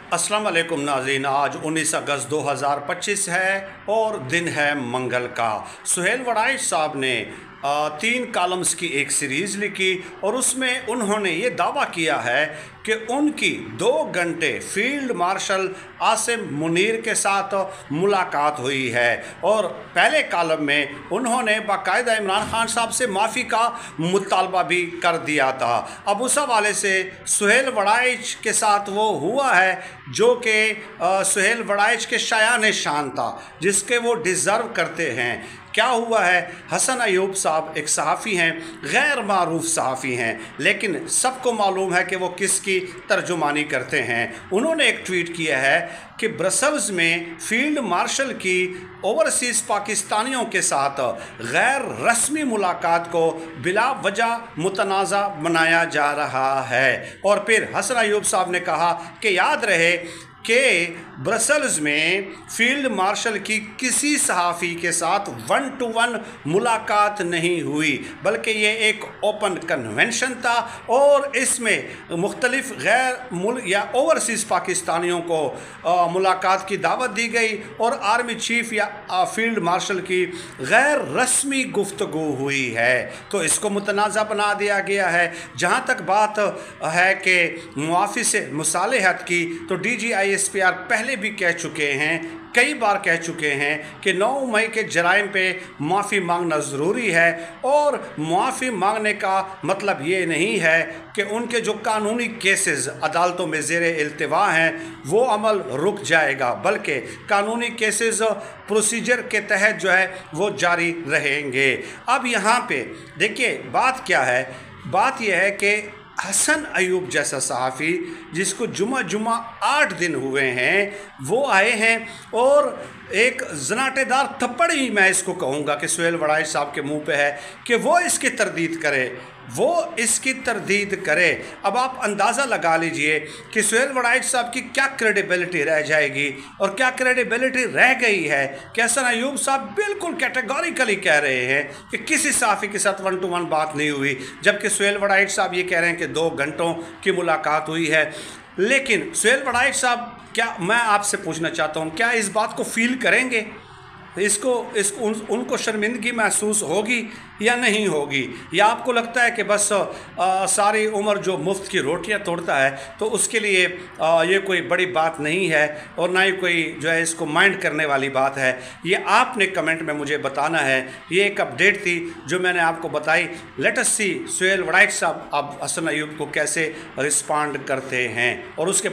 अस्सलाम वालेकुम नाज़रीन। आज 19 अगस्त 2025 है और दिन है मंगल का। सुहेल वड़ाइच साहब ने 3 कॉलम्स की एक सीरीज़ लिखी और उसमें उन्होंने ये दावा किया है कि उनकी 2 घंटे फील्ड मार्शल आसिम मुनीर के साथ मुलाकात हुई है। और पहले कॉलम में उन्होंने बाकायदा इमरान खान साहब से माफ़ी का मुतालबा भी कर दिया था। अब उस हवाले से सुहेल वड़ाइच के साथ वो हुआ है जो कि सुहेल वड़ाइच के शायान शान था, जिसके वो डिज़र्व करते हैं। क्या हुआ है, हसन अयूब साहब एक सहाफ़ी हैं, गैर मारूफ सहाफ़ी हैं, लेकिन सबको मालूम है कि वो किसकी तर्जुमानी करते हैं। उन्होंने एक ट्वीट किया है कि ब्रसल्स में फील्ड मार्शल की ओवरसीज़ पाकिस्तानियों के साथ गैर रस्मी मुलाकात को बिला वजह मुतनाज़ा बनाया जा रहा है। और फिर हसन अयूब साहब ने कहा कि याद रहे कि ब्रसल्स में फील्ड मार्शल की किसी सहाफ़ी के साथ 1-to-1 मुलाकात नहीं हुई, बल्कि ये एक ओपन कन्वेंशन था और इसमें मुख्तलिफ गैर मुल्क या ओवरसीज़ पाकिस्तानियों को मुलाकात की दावत दी गई और आर्मी चीफ या फील्ड मार्शल की गैर रस्मी गुफ्तगू हुई है। तो इसको मुतनाज़ा बना दिया गया है। जहाँ तक बात है कि मुआफ़ी से मुसालहत की, तो DGISPR पहले भी कह चुके हैं, कई बार कह चुके हैं कि 9 मई के जराइम पे माफ़ी मांगना ज़रूरी है। और माफ़ी मांगने का मतलब ये नहीं है कि उनके जो कानूनी केसेस अदालतों में ज़ेरे इल्तिवा हैं वो अमल रुक जाएगा, बल्कि कानूनी केसेस प्रोसीजर के तहत जो है वो जारी रहेंगे। अब यहाँ पे देखिए बात क्या है, बात यह है कि हसन अयूब जैसा सहाफ़ी जिसको जुमा 8 दिन हुए हैं, वो आए हैं और एक जनाटेदार थप्पड़ ही मैं इसको कहूँगा कि सुहेल वड़ाइच साहब के मुंह पे है कि वो इसकी तरदीद करे, वो इसकी तरदीद करे। अब आप अंदाज़ा लगा लीजिए कि सुहेल वड़ाइच साहब की क्या क्रेडिबिलिटी रह जाएगी और क्या क्रेडिबिलिटी रह गई है कि हसन अयूब साहब बिल्कुल कैटेगोरिकली कह रहे हैं कि किसी सहाफ़ी के साथ 1-to-1 बात नहीं हुई, जबकि सुहेल वड़ाइच साहब ये कह रहे हैं कि 2 घंटों की मुलाकात हुई है। लेकिन सुहेल वड़ाइच साहब, क्या मैं आपसे पूछना चाहता हूँ, क्या इस बात को फील करेंगे? इसको उनको शर्मिंदगी महसूस होगी या नहीं होगी? या आपको लगता है कि बस सारी उम्र जो मुफ्त की रोटियां तोड़ता है तो उसके लिए ये कोई बड़ी बात नहीं है और ना ही कोई जो है इसको माइंड करने वाली बात है? ये आपने कमेंट में मुझे बताना है। ये एक अपडेट थी जो मैंने आपको बताई। लेट अस सी सुहेल वड़ाइच साहब अब हसन अयूब को कैसे रिस्पॉन्ड करते हैं और उसके